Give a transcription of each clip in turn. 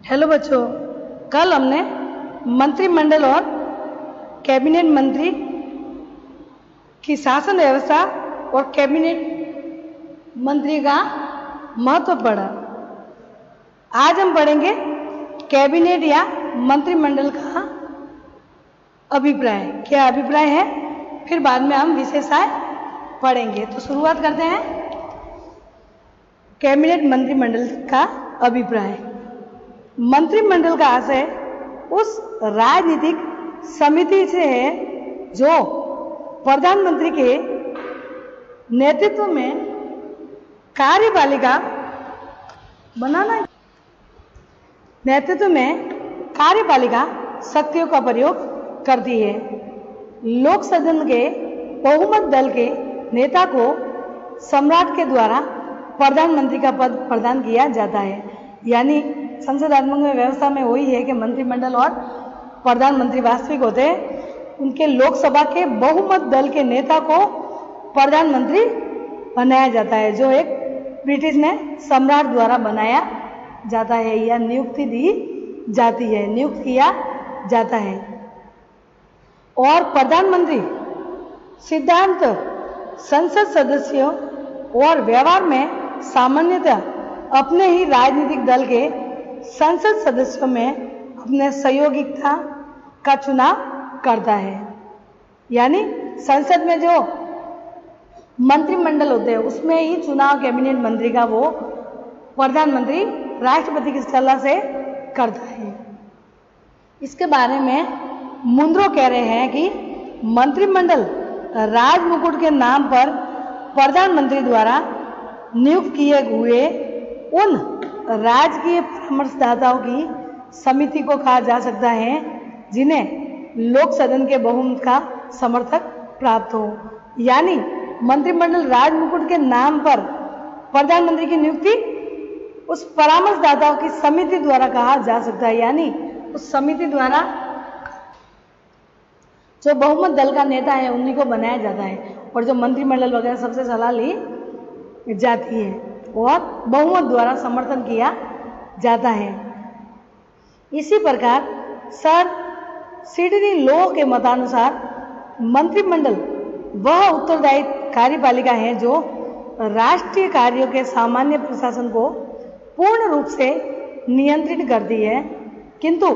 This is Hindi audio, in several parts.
हेलो बच्चों, कल हमने मंत्रिमंडल और कैबिनेट मंत्री की शासन व्यवस्था और कैबिनेट मंत्री का महत्व पढ़ा। आज हम पढ़ेंगे कैबिनेट या मंत्रिमंडल का अभिप्राय। क्या अभिप्राय है, फिर बाद में हम विशेषताएं पढ़ेंगे। तो शुरुआत करते हैं कैबिनेट मंत्रिमंडल का अभिप्राय। मंत्रिमंडल का आशय उस राजनीतिक समिति से है जो प्रधानमंत्री के नेतृत्व में कार्यपालिका शक्तियों का प्रयोग करती है। लोक सदन के बहुमत दल के नेता को सम्राट के द्वारा प्रधानमंत्री का पद प्रदान किया जाता है। यानी संसदात्मक व्यवस्था में वही है कि मंत्रिमंडल और प्रधानमंत्री वास्तविक होते हैं। उनके लोकसभा के बहुमत दल के नेता को प्रधानमंत्री बनाया जाता है, जो एक ब्रिटिश ने सम्राट द्वारा बनाया जाता है या नियुक्ति दी जाती है, नियुक्त किया जाता है। और प्रधानमंत्री सिद्धांत संसद सदस्यों और व्यवहार में सामान्यतः अपने ही राजनीतिक दल के संसद सदस्यों में अपने सहयोगिता का चुनाव करता है। यानी संसद में जो मंत्रिमंडल होते हैं उसमें ही चुनाव कैबिनेट मंत्री का वो प्रधानमंत्री राष्ट्रपति की सलाह से करता है। इसके बारे में मुंद्रो कह रहे हैं कि मंत्रिमंडल राजमुकुट के नाम पर प्रधानमंत्री द्वारा नियुक्त किए हुए उन राजकीय परामर्शदाताओं की समिति को कहा जा सकता है जिन्हें लोक सदन के बहुमत का समर्थक प्राप्त हो। यानी मंत्रिमंडल राजमुकुट के नाम पर प्रधानमंत्री की नियुक्ति उस परामर्शदाताओं की समिति द्वारा कहा जा सकता है। यानी उस समिति द्वारा जो बहुमत दल का नेता है उन्हीं को बनाया जाता है और जो मंत्रिमंडल वगैरह सबसे सलाह ली जाती है और बहुमत द्वारा समर्थन किया जाता है। इसी प्रकार सर सिडनी लॉ के मतानुसार मंत्रिमंडल वह उत्तरदायी कार्यपालिका है जो राष्ट्रीय कार्यों के सामान्य प्रशासन को पूर्ण रूप से नियंत्रित करती है, किंतु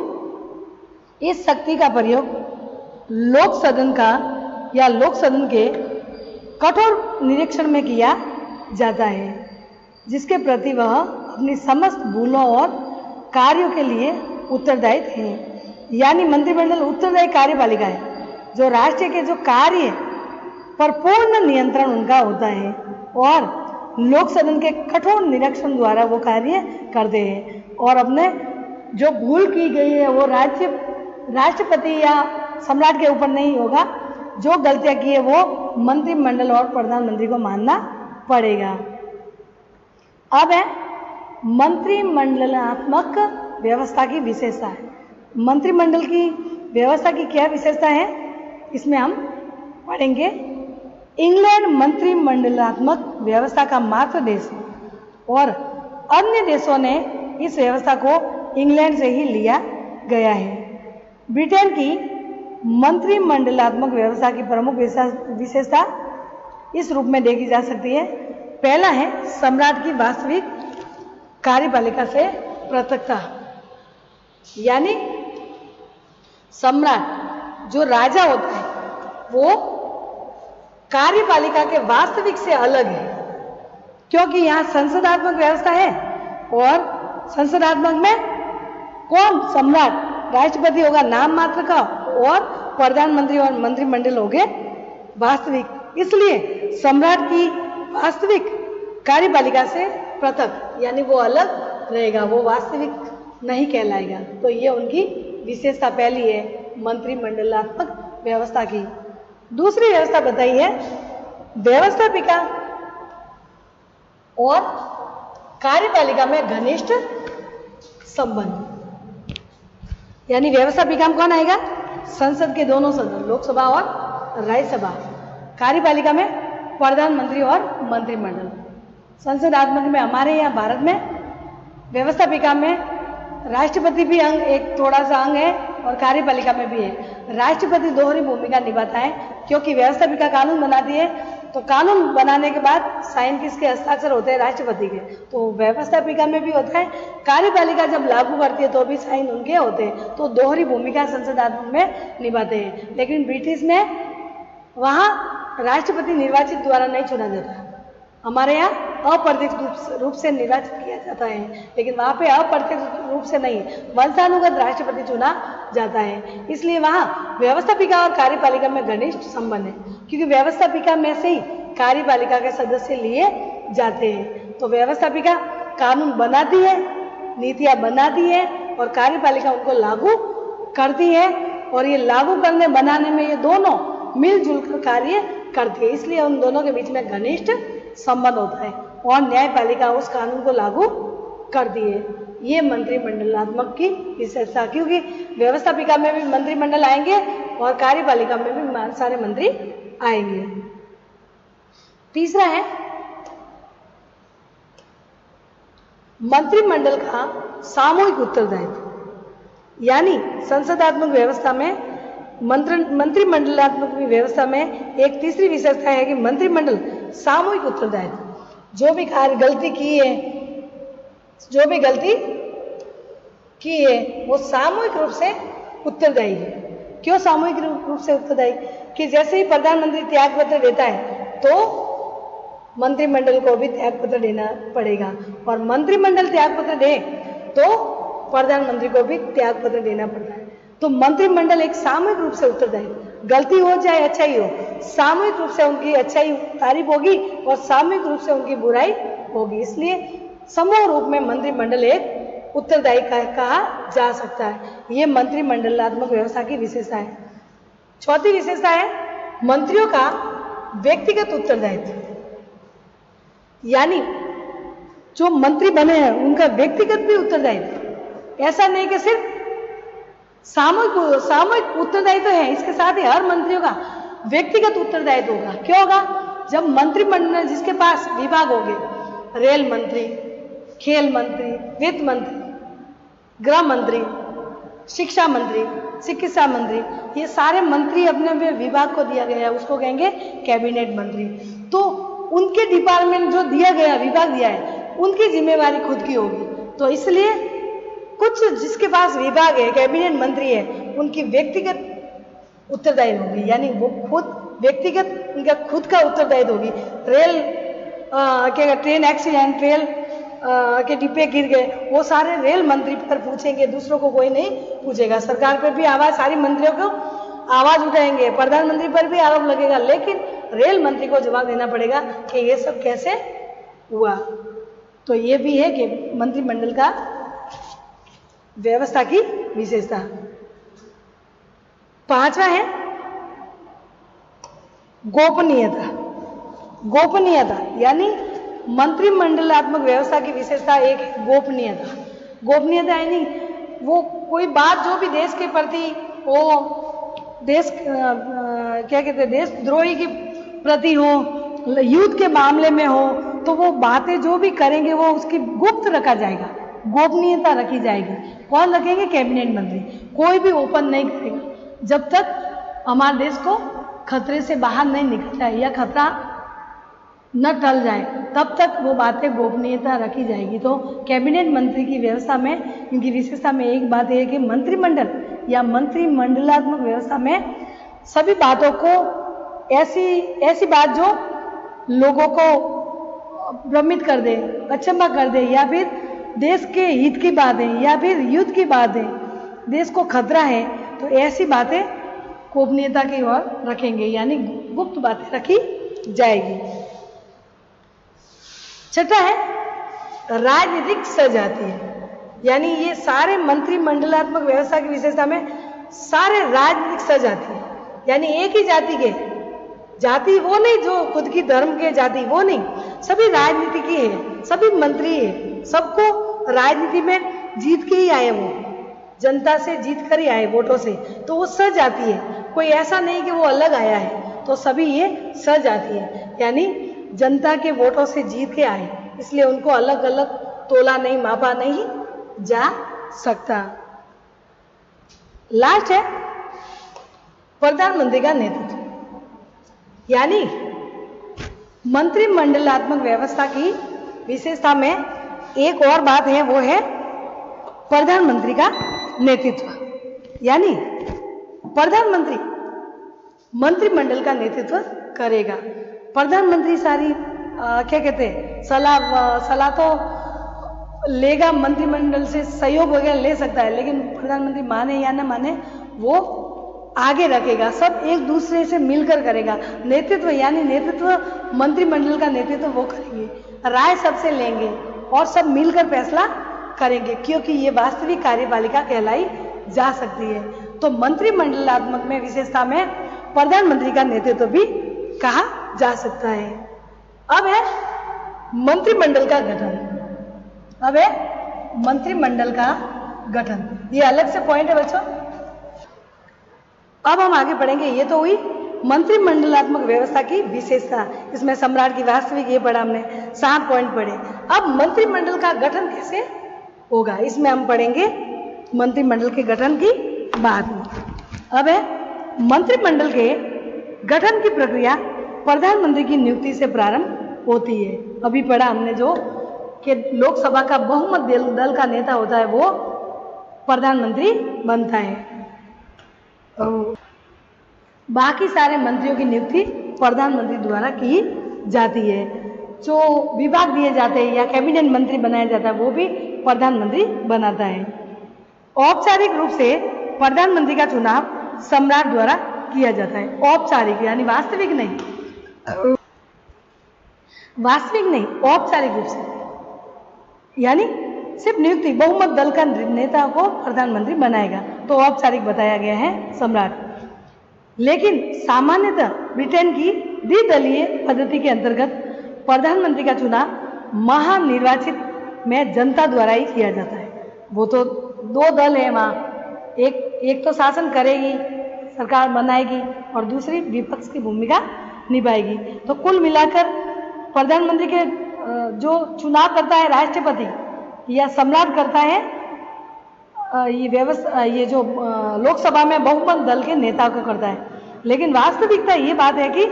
इस शक्ति का प्रयोग लोक सदन के कठोर निरीक्षण में किया जाता है, जिसके प्रति वह अपनी समस्त भूलों और कार्यों के लिए उत्तरदायी है। यानी मंत्रिमंडल उत्तरदायी कार्यपालिका है जो राष्ट्र के जो कार्य पर पूर्ण नियंत्रण उनका होता है और लोक सदन के कठोर निरीक्षण द्वारा वो कार्य करते हैं और अपने जो भूल की गई है वो राष्ट्रपति या सम्राट के ऊपर नहीं होगा। जो गलतियां की है वो मंत्रिमंडल और प्रधानमंत्री को मानना पड़ेगा। अब है मंत्रिमंडलात्मक व्यवस्था की विशेषता है। मंत्रिमंडल की व्यवस्था की क्या विशेषता है, इसमें हम पढ़ेंगे। इंग्लैंड मंत्रिमंडलात्मक व्यवस्था का मात्र देश है और अन्य देशों ने इस व्यवस्था को इंग्लैंड से ही लिया गया है। ब्रिटेन की मंत्रिमंडलात्मक व्यवस्था की प्रमुख विशेषता इस रूप में देखी जा सकती है। पहला है सम्राट की वास्तविक कार्यपालिका से पृथकता। यानी सम्राट जो राजा होता है वो कार्यपालिका के वास्तविक से अलग है, क्योंकि यहाँ संसदात्मक व्यवस्था है और संसदात्मक में कौन सम्राट राष्ट्रपति होगा नाम मात्र का और प्रधानमंत्री और मंत्रिमंडल होंगे वास्तविक। इसलिए सम्राट की वास्तविक कार्यपालिका से पृथक, यानी वो अलग रहेगा, वो वास्तविक नहीं कहलाएगा। तो ये उनकी विशेषता पहली है मंत्रिमंडलात्मक व्यवस्था की। दूसरी व्यवस्था बताई है व्यवस्थापिका और कार्यपालिका में घनिष्ठ संबंध। यानी व्यवस्थापिका में कौन आएगा, संसद के दोनों सदन लोकसभा और राज्यसभा। कार्यपालिका में प्रधानमंत्री और मंत्रिमंडल। संसदात्मक में हमारे यहाँ भारत में व्यवस्थापिका में राष्ट्रपति भी अंग, एक थोड़ा सा अंग है और कार्यपालिका में भी है। राष्ट्रपति दोहरी भूमिका निभाता है, क्योंकि व्यवस्थापिका कानून बनाती है, तो कानून बनाने के बाद साइन किसके हस्ताक्षर होते हैं? राष्ट्रपति के। तो व्यवस्थापिका में भी होता है, कार्यपालिका जब लागू करती है तो भी साइन उनके होते हैं। तो दोहरी भूमिका संसदात्मक में निभाते हैं। लेकिन ब्रिटिश में वहाँ राष्ट्रपति निर्वाचित द्वारा नहीं चुना जाता, हमारे यहाँ अप्रत्यक्ष रूप से निर्वाचित किया जाता है, लेकिन वहाँ पे अप्रत्यक्ष रूप से नहीं, वंशानुगत राष्ट्रपति चुना जाता है। इसलिए वहाँ व्यवस्थापिका और कार्यपालिका में घनिष्ठ संबंध है, क्योंकि व्यवस्थापिका में से ही कार्यपालिका के सदस्य लिए जाते हैं। तो व्यवस्थापिका कानून बनाती है, नीतियाँ बनाती है और कार्यपालिका उनको लागू करती है, और ये लागू करने बनाने में ये दोनों मिलजुल कर कार्य करती है। इसलिए उन दोनों के बीच में घनिष्ठ संबंध होता है और न्यायपालिका उस कानून को लागू करती है। ये मंत्रिमंडलात्मक की विशेषता, क्योंकि व्यवस्थापिका में भी मंत्रिमंडल आएंगे और कार्यपालिका में भी सारे मंत्री आएंगे। तीसरा है मंत्रिमंडल का सामूहिक उत्तरदायित्व, यानी संसदात्मक व्यवस्था में मंत्रिमंडलात्मक व्यवस्था में एक तीसरी विशेषता है कि मंत्रिमंडल सामूहिक उत्तरदायित्व, जो भी कार्य गलती की है वो सामूहिक रूप से उत्तरदायी है। क्यों सामूहिक रूप से उत्तरदायी? कि जैसे ही प्रधानमंत्री त्यागपत्र देता है तो मंत्रिमंडल को भी त्यागपत्र देना पड़ेगा, और मंत्रिमंडल त्यागपत्र दे तो प्रधानमंत्री को भी त्यागपत्र देना पड़ता है। तो मंत्रिमंडल एक सामूहिक रूप से उत्तरदायी, गलती हो चाहे अच्छाई हो, सामूहिक रूप से उनकी अच्छाई तारीफ होगी और सामूहिक रूप से उनकी बुराई होगी। इसलिए समूह रूप में मंत्रिमंडल एक उत्तरदायी कहा जा सकता है। ये मंत्रिमंडलात्मक व्यवस्था की विशेषता है। चौथी विशेषता है मंत्रियों का व्यक्तिगत उत्तरदायित्व, यानी जो मंत्री बने हैं उनका व्यक्तिगत भी उत्तरदायित्व। ऐसा नहीं कि सिर्फ सामूहिक उत्तरदायित्व है, इसके साथ ही हर मंत्रियों का व्यक्तिगत उत्तरदायित्व होगा। क्यों होगा? जब मंत्रिमंडल जिसके पास विभाग होंगे, रेल मंत्री, खेल मंत्री, वित्त मंत्री, गृह मंत्री, शिक्षा मंत्री, चिकित्सा मंत्री, ये सारे मंत्री अपने अपने विभाग को दिया गया है, उसको कहेंगे कैबिनेट मंत्री। तो उनके डिपार्टमेंट जो दिया गया विभाग दिया है, उनकी जिम्मेवारी खुद की होगी। तो इसलिए कुछ जिसके पास विभाग है, कैबिनेट मंत्री है, उनकी व्यक्तिगत उत्तरदायित्व होगी, यानी वो खुद व्यक्तिगत उनका खुद का उत्तरदायित्व होगी। ट्रेन एक्सीडेंट, रेल के डिब्बे गिर गए, वो सारे रेल मंत्री पर पूछेंगे, दूसरों को कोई नहीं पूछेगा। सरकार पर भी आवाज, सारी मंत्रियों को आवाज उठाएंगे, प्रधानमंत्री पर भी आरोप लगेगा, लेकिन रेल मंत्री को जवाब देना पड़ेगा कि ये सब कैसे हुआ। तो ये भी है कि मंत्रिमंडल का व्यवस्था की विशेषता। पांचवा है गोपनीयता। गोपनीयता यानी मंत्रिमंडलात्मक व्यवस्था की विशेषता एक है गोपनीयता। गोपनीयता यानी वो कोई बात जो भी देश के प्रति हो, देश क्या कहते हैं, देशद्रोही के प्रति हो, युद्ध के मामले में हो, तो वो बातें जो भी करेंगे वो उसकी गुप्त रखा जाएगा, गोपनीयता रखी जाएगी। कौन रखेंगे? कैबिनेट मंत्री। कोई भी ओपन नहीं करेगा जब तक हमारे देश को खतरे से बाहर नहीं निकल जाए या खतरा न टल जाए, तब तक वो बातें गोपनीयता रखी जाएगी। तो कैबिनेट मंत्री की व्यवस्था में, इनकी विशेषता में एक बात यह है कि मंत्रिमंडल या मंत्रिमंडलात्मक व्यवस्था में सभी बातों को ऐसी बात जो लोगों को भ्रमित कर दे, अचंभा कर दे, या फिर देश के हित की बात है या फिर युद्ध की बात है, देश को खतरा है, तो ऐसी बातें गोपनीयता की ओर रखेंगे, यानी गुप्त बातें रखी जाएगी। छठा है राजनीतिक सजातीय, यानी ये सारे मंत्रिमंडलात्मक व्यवस्था की विशेषता में सारे राजनीतिक सजातीय, यानी एक ही जाति के, जाति वो नहीं जो खुद की धर्म के जाति, वो नहीं, सभी राजनीति की है, सभी मंत्री है, सबको राजनीति में जीत के ही आए, वो जनता से जीत कर ही आए वोटों से, तो वो सजाती है। कोई ऐसा नहीं कि वो अलग आया है, तो सभी ये सजाती है, यानी जनता के वोटों से जीत के आए, इसलिए उनको अलग अलग तोला नहीं, मापा नहीं जा सकता। लास्ट है प्रधानमंत्री का नेतृत्व, यानी मंत्रिमंडलात्मक व्यवस्था की विशेषता में एक और बात है, वो है प्रधानमंत्री का नेतृत्व। यानी प्रधानमंत्री मंत्रिमंडल का नेतृत्व करेगा। प्रधानमंत्री सारी क्या कहते हैं सलाह तो लेगा, मंत्रिमंडल से सहयोग वगैरह ले सकता है, लेकिन प्रधानमंत्री माने या न माने वो आगे रखेगा, सब एक दूसरे से मिलकर करेगा। नेतृत्व यानी नेतृत्व मंत्रिमंडल का नेतृत्व वो करेंगे, राय सबसे लेंगे और सब मिलकर फैसला करेंगे, क्योंकि ये वास्तविक कार्यपालिका कहलाई जा सकती है। तो मंत्रिमंडलात्मक में विशेषता में प्रधानमंत्री का नेतृत्व भी कहा जा सकता है। अब है मंत्रिमंडल का गठन। अब है मंत्रिमंडल का गठन, ये अलग से पॉइंट है बच्चों। अब हम आगे पढ़ेंगे। ये तो हुई मंत्रिमंडलात्मक व्यवस्था की विशेषता, इसमें सम्राट की वास्तविक ये पढ़ा हमने, 7 पॉइंट पढ़े। अब मंत्रिमंडल का गठन कैसे होगा, इसमें हम पढ़ेंगे मंत्रिमंडल के गठन की बात। अब है मंत्रिमंडल के गठन की प्रक्रिया प्रधानमंत्री की नियुक्ति से प्रारंभ होती है। अभी पढ़ा हमने जो कि लोकसभा का बहुमत दल का नेता होता है वो प्रधानमंत्री बनता है। बाकी सारे मंत्रियों की नियुक्ति प्रधानमंत्री द्वारा की जाती है। जो विभाग दिए जाते हैं या कैबिनेट मंत्री बनाया जाता है वो भी प्रधानमंत्री बनाता है। औपचारिक रूप से प्रधानमंत्री का चुनाव सम्राट द्वारा किया जाता है। औपचारिक यानी वास्तविक नहीं, औपचारिक रूप से यानी सिर्फ नियुक्ति, बहुमत दल का नेता को प्रधानमंत्री बनाएगा, तो औपचारिक बताया गया है सम्राट। लेकिन सामान्यतः ब्रिटेन की द्विदलीय पद्धति के अंतर्गत प्रधानमंत्री का चुनाव महानिर्वाचित में जनता द्वारा ही किया जाता है। वो तो 2 दल है वहाँ, एक तो शासन करेगी, सरकार बनाएगी, और दूसरी विपक्ष की भूमिका निभाएगी। तो कुल मिलाकर प्रधानमंत्री के जो चुनाव करता है राष्ट्रपति या सम्राट करता है, ये जो लोकसभा में बहुमत दल के नेता को करता है। लेकिन वास्तविकता ये बात है कि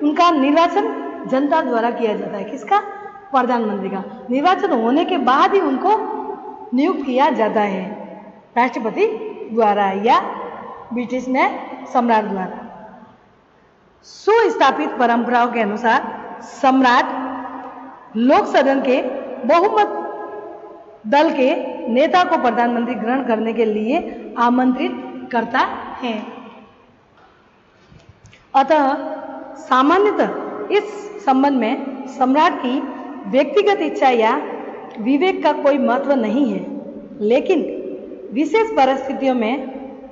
उनका निर्वाचन जनता द्वारा किया जाता है। किसका? प्रधानमंत्री का। निर्वाचन होने के बाद ही उनको नियुक्त किया जाता है, राष्ट्रपति द्वारा या ब्रिटिश में सम्राट द्वारा। सुस्थापित परंपराओं के अनुसार सम्राट लोक सदन के बहुमत दल के नेता को प्रधानमंत्री ग्रहण करने के लिए आमंत्रित करता है। अतः सामान्यतः इस संबंध में सम्राट की व्यक्तिगत इच्छा या विवेक का कोई महत्व नहीं है, लेकिन विशेष परिस्थितियों में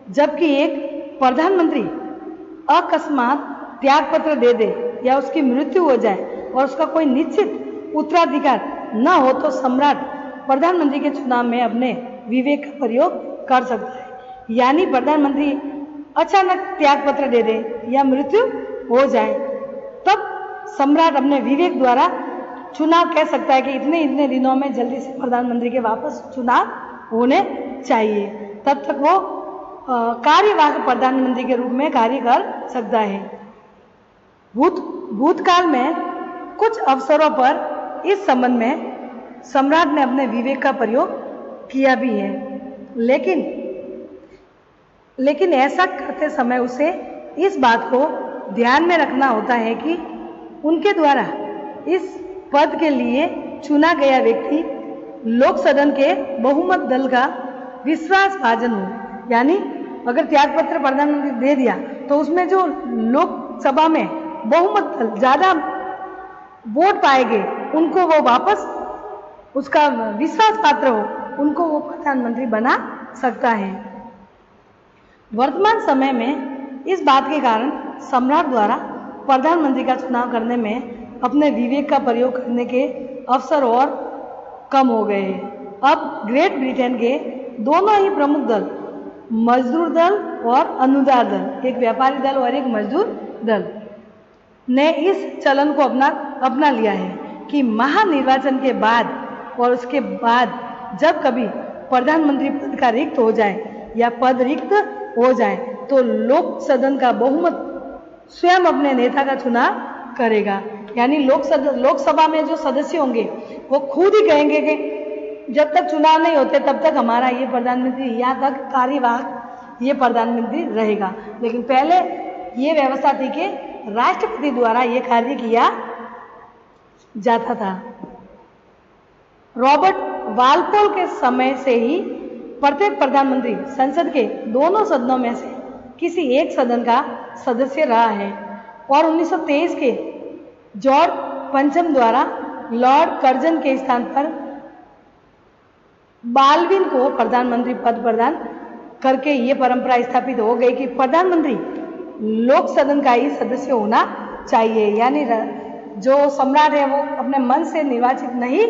जबकि एक प्रधानमंत्री अकस्मात त्यागपत्र दे दे या उसकी मृत्यु हो जाए और उसका कोई निश्चित उत्तराधिकार न हो, तो सम्राट प्रधानमंत्री के चुनाव में अपने विवेक का प्रयोग कर सकता है। यानी प्रधानमंत्री अचानक त्यागपत्र दे दे या मृत्यु हो जाए, तब सम्राट अपने विवेक द्वारा चुनाव कह सकता है कि इतने इतने दिनों में जल्दी से प्रधानमंत्री के वापस चुनाव होने चाहिए। तब तक वो कार्यवाहक प्रधानमंत्री के रूप में कार्य कर सकता है। भूतकाल में कुछ अवसरों पर इस संबंध में सम्राट ने अपने विवेक का प्रयोग किया भी है, लेकिन ऐसा करते समय उसे इस बात को ध्यान में रखना होता है कि उनके द्वारा इस पद के लिए चुना गया व्यक्ति लोक सदन के बहुमत दल का विश्वासभाजन हो। यानी अगर त्यागपत्र प्रधानमंत्री दे दिया तो उसमें जो लोकसभा में बहुमत दल ज्यादा वोट पाएंगे उनको वो वापस उसका विश्वास पात्र हो, उनको वो प्रधानमंत्री बना सकता है। वर्तमान समय में इस बात के कारण सम्राट द्वारा प्रधानमंत्री का चुनाव करने में अपने विवेक का प्रयोग करने के अवसर और कम हो गए हैं। अब ग्रेट ब्रिटेन के दोनों ही प्रमुख दल, मजदूर दल और अनुदार दल, एक व्यापारी दल और एक मजदूर दल, ने इस चलन को अपना लिया है कि महानिर्वाचन के बाद और उसके बाद जब कभी प्रधानमंत्री पद का रिक्त हो जाए या पद रिक्त हो जाए तो लोक सदन का बहुमत स्वयं अपने नेता का चुनाव करेगा। यानी लोकसभा में जो सदस्य होंगे वो खुद ही कहेंगे कि जब तक चुनाव नहीं होते तब तक हमारा ये प्रधानमंत्री या तक कार्यवाहक ये प्रधानमंत्री रहेगा। लेकिन पहले ये व्यवस्था थी कि राष्ट्रपति द्वारा ये कार्य किया जाता था। रॉबर्ट वालपोल के समय से ही प्रत्येक प्रधानमंत्री संसद के दोनों सदनों में से किसी एक सदन का सदस्य रहा है और 1923 के जॉर्ज पंचम द्वारा लॉर्ड कर्जन के स्थान पर बाल्बिन को प्रधानमंत्री पद प्रदान करके ये परंपरा स्थापित हो गई कि प्रधानमंत्री लोक सदन का ही सदस्य होना चाहिए। यानी जो सम्राट है वो अपने मन से निर्वाचित नहीं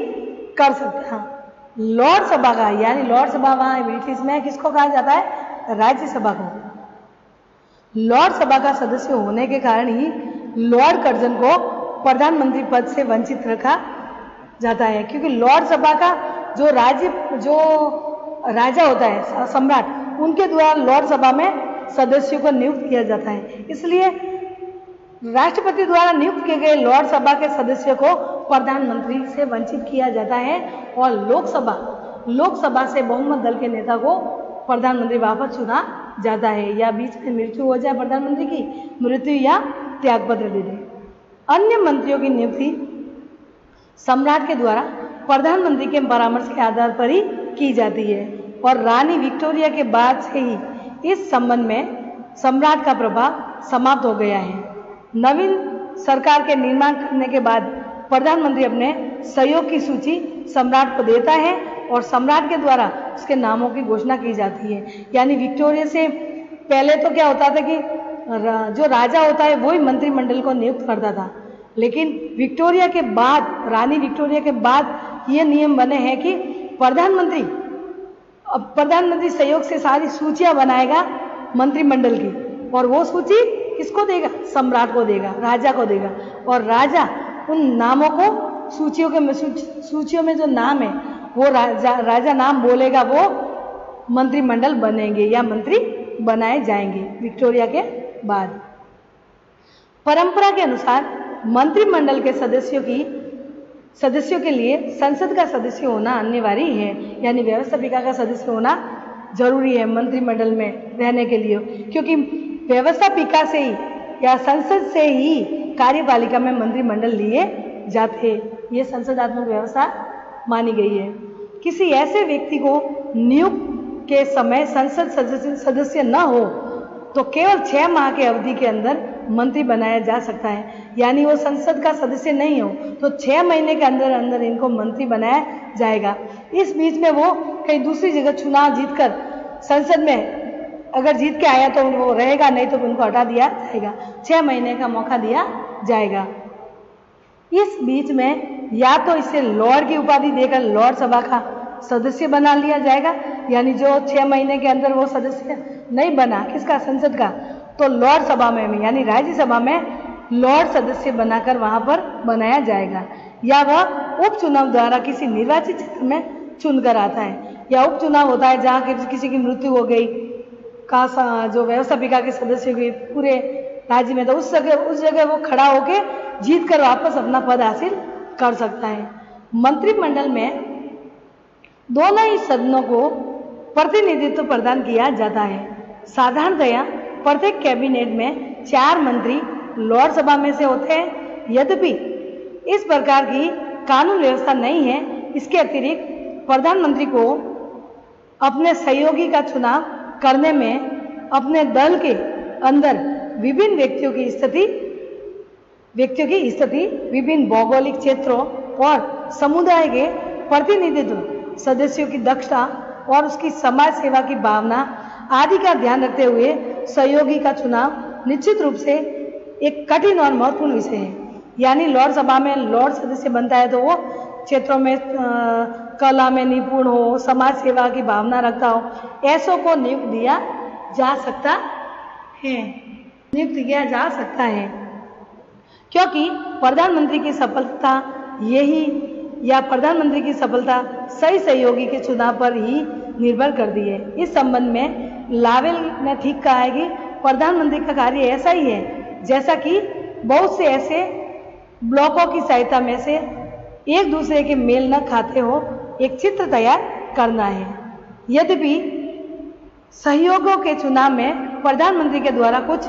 कर सकता। लॉर्ड सभा का, यानी लॉर्ड सभा वहां ब्रिटिश में किसको कहा जाता है? राज्यसभा को। लॉर्ड सभा का सदस्य होने के कारण ही लॉर्ड कर्जन को प्रधानमंत्री पद से वंचित रखा जाता है, क्योंकि लॉर्ड सभा का जो राजा होता है, सम्राट, उनके द्वारा लॉर्ड सभा में सदस्यों को नियुक्त किया जाता है। इसलिए राष्ट्रपति द्वारा नियुक्त किए गए लॉर्ड सभा के सदस्यों को प्रधानमंत्री से वंचित किया जाता है और लोकसभा से बहुमत दल के नेता को प्रधानमंत्री वापस चुना जाता है, या बीच में मृत्यु हो जाए प्रधानमंत्री की, मृत्यु या त्यागपत्र दे दे। अन्य मंत्रियों की नियुक्ति सम्राट के द्वारा प्रधानमंत्री के परामर्श के आधार पर ही की जाती है और रानी विक्टोरिया के बाद से ही इस संबंध में सम्राट का प्रभाव समाप्त हो गया है। नवीन सरकार के निर्माण करने के बाद प्रधानमंत्री अपने सहयोग की सूची सम्राट को देता है और सम्राट के द्वारा उसके नामों की घोषणा की जाती है। यानी विक्टोरिया से पहले तो क्या होता था कि जो राजा होता है वही मंत्रिमंडल को नियुक्त करता था, लेकिन विक्टोरिया के बाद, रानी विक्टोरिया के बाद ये नियम बने हैं कि प्रधानमंत्री सहयोग से सारी सूचियां बनाएगा मंत्रिमंडल की, और वो सूची किसको देगा? सम्राट को देगा, राजा को देगा, और राजा उन नामों को सूचियों में जो नाम है वो राजा नाम बोलेगा, वो मंत्रिमंडल बनेंगे या मंत्री बनाए जाएंगे विक्टोरिया के बाद। परंपरा के अनुसार मंत्रिमंडल के सदस्यों के लिए संसद का सदस्य होना अनिवार्य है, यानी व्यवस्थापिका का सदस्य होना जरूरी है मंत्रिमंडल में रहने के लिए, क्योंकि व्यवस्थापिका से ही या संसद से ही कार्यपालिका में मंत्रिमंडल लिए जाते हैं। ये संसदात्मक व्यवस्था मानी गई है। किसी ऐसे व्यक्ति को नियुक्त के समय संसद सदस्य न हो तो केवल 6 माह के अवधि के अंदर मंत्री बनाया जा सकता है। यानी वो संसद का सदस्य नहीं हो तो 6 महीने के अंदर अंदर इनको मंत्री बनाया जाएगा। इस बीच में वो कहीं दूसरी जगह चुनाव जीतकर संसद में अगर जीत के आया तो वो रहेगा, नहीं तो उनको हटा दिया जाएगा। 6 महीने का मौका दिया जाएगा। इस बीच में या तो इसे लॉर्ड की उपाधि देकर लॉर्ड सभा का सदस्य बना लिया जाएगा, यानी जो 6 महीने के अंदर वो सदस्य नहीं बना किसका, संसद का, तो लॉर्ड सभा में यानी राज्यसभा में लॉर्ड सदस्य बनाकर वहां पर बनाया जाएगा, या वह उपचुनाव द्वारा किसी निर्वाचित क्षेत्र में चुनकर आता है, या उपचुनाव होता है जहाँ किसी की मृत्यु हो गई का जो व्यवस्थापिका के सदस्य हुए पूरे राज्य में, तो उस जगह वो खड़ा होके जीत कर वापस अपना पद हासिल कर सकता है। मंत्रिमंडल में दोनों ही सदनों को प्रतिनिधित्व प्रदान किया जाता है। साधारणतया प्रत्येक कैबिनेट में 4 मंत्री लॉर्ड सभा में से होते हैं। यद्यपि इस प्रकार की कानून व्यवस्था नहीं है, इसके अतिरिक्त प्रधानमंत्री को अपने सहयोगी का चुनाव करने में अपने दल के अंदर विभिन्न व्यक्तियों की स्थिति, विभिन्न भौगोलिक क्षेत्रों और समुदाय के प्रतिनिधित्व, सदस्यों की दक्षता और उसकी समाज सेवा की भावना आदि का ध्यान रखते हुए सहयोगी का चुनाव निश्चित रूप से एक कठिन और महत्वपूर्ण विषय है। यानी लॉर्ड सभा में लॉर्ड सदस्य बनता है तो वो क्षेत्रों में कला में निपुण हो, समाज सेवा की भावना रखता हो, ऐसों को नियुक्त किया जा सकता है, क्योंकि प्रधानमंत्री की सफलता सही सहयोगी के चुनाव पर ही निर्भर कर दी है। इस संबंध में लावेल ने ठीक कहा है कि प्रधानमंत्री का कार्य ऐसा ही है जैसा कि बहुत से ऐसे ब्लॉकों की सहायता में से एक दूसरे के मेल न खाते हो एक चित्र तैयार करना है। यद्यपि सहयोगों के चुनाव में प्रधानमंत्री के द्वारा कुछ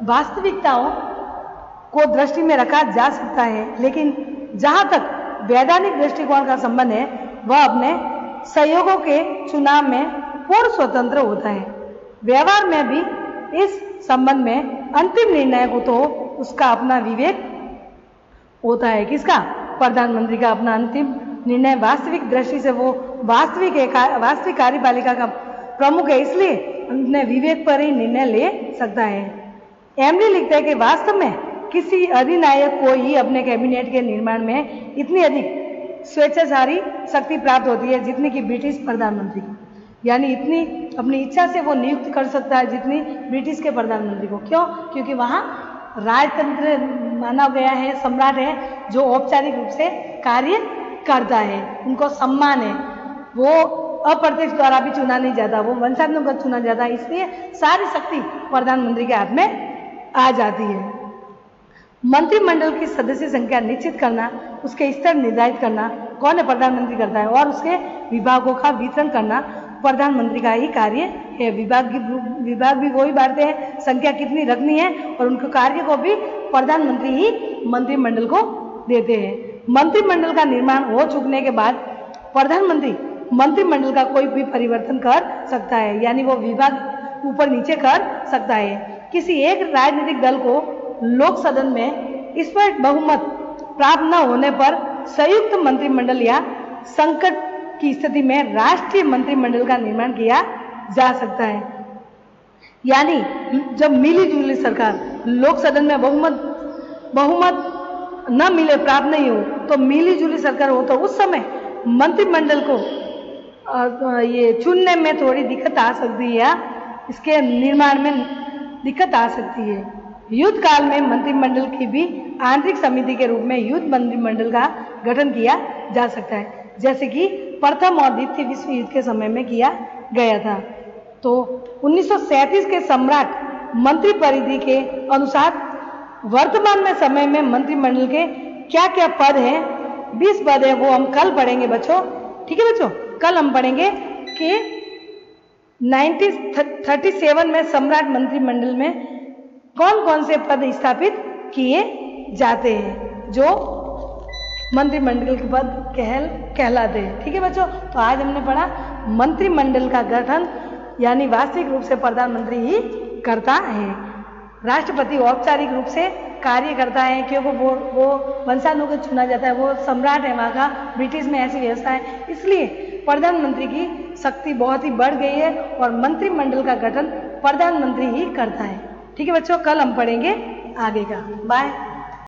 वास्तविकताओं को दृष्टि में रखा जा सकता है, लेकिन जहां तक वैधानिक दृष्टिकोण का संबंध है वह अपने सहयोगों के चुनाव में पूर्ण स्वतंत्र होता है। व्यवहार में भी इस संबंध में अंतिम निर्णय को तो उसका अपना विवेक होता है। किसका? प्रधानमंत्री का अपना अंतिम निर्णय वास्तविक दृष्टि से वो वास्तविक कार्यपालिका का प्रमुख है, इसलिए अपने विवेक पर ही निर्णय ले सकता है। एमली लिखता है कि वास्तव में किसी अधिनायक को ही अपने कैबिनेट के निर्माण में इतनी अधिक स्वेच्छाचारी शक्ति प्राप्त होती है जितनी कि ब्रिटिश प्रधानमंत्री को, यानी इतनी अपनी इच्छा से वो नियुक्त कर सकता है जितनी ब्रिटिश के प्रधानमंत्री को। क्यों? क्योंकि वहाँ राजतंत्र माना गया है, सम्राट है जो औपचारिक रूप से कार्य करता है, उनको सम्मान है, वो अप्रत्यक्ष द्वारा भी चुना नहीं जाता, वो वंशानुगत चुना जाता है, इसलिए सारी शक्ति प्रधानमंत्री के हाथ में आ जाती है। मंत्रिमंडल की सदस्य संख्या निश्चित करना, उसके स्तर निर्धारित करना कौन है? प्रधानमंत्री करता है, और उसके विभागों का वितरण करना प्रधानमंत्री का ही कार्य है। विभाग भी वही बांटते हैं, संख्या कितनी रखनी है, और उनके कार्य को भी प्रधानमंत्री ही मंत्रिमंडल को देते हैं। मंत्रिमंडल का निर्माण हो चुकने के बाद प्रधानमंत्री मंत्रिमंडल का कोई भी परिवर्तन कर सकता है, यानी वो विभाग ऊपर नीचे कर सकता है। किसी एक राजनीतिक दल को लोक सदन में स्पष्ट बहुमत प्राप्त न होने पर संयुक्त मंत्रिमंडल या संकट की स्थिति में राष्ट्रीय मंत्रिमंडल का निर्माण किया जा सकता है। यानी जब मिली जुली सरकार, लोक सदन में बहुमत न मिले, प्राप्त नहीं हो, तो मिली जुली सरकार हो, तो उस समय मंत्रिमंडल को ये चुनने में थोड़ी दिक्कत आ सकती है या इसके निर्माण में दिक्कत आ सकती है। युद्ध काल में मंत्रिमंडल की भी आंतरिक समिति के रूप में युद्ध मंत्रिमंडल का गठन किया जा सकता है, जैसे कि प्रथम और द्वितीय विश्व युद्ध के समय में किया गया था। तो 1937 के सम्राट मंत्री परिधि के अनुसार वर्तमान में समय में मंत्रिमंडल के क्या क्या पद हैं, 20 पद है, वो हम कल पढ़ेंगे बच्चों। ठीक है बच्चों, कल हम पढ़ेंगे कि 1937 में सम्राट मंत्रिमंडल में कौन कौन से पद स्थापित किए जाते हैं जो मंत्रिमंडल के पद कहलाते हैं। ठीक है बच्चों, तो आज हमने पढ़ा मंत्रिमंडल का गठन यानी वास्तविक रूप से प्रधानमंत्री ही करता है। राष्ट्रपति औपचारिक रूप से कार्य करता है क्योंकि वो वंशानुगत चुना जाता है, वो सम्राट है वहाँ का, ब्रिटिश में ऐसी व्यवस्था है, इसलिए प्रधानमंत्री की शक्ति बहुत ही बढ़ गई है और मंत्रिमंडल का गठन प्रधानमंत्री ही करता है। ठीक है बच्चों, कल हम पढ़ेंगे आगे का। बाय।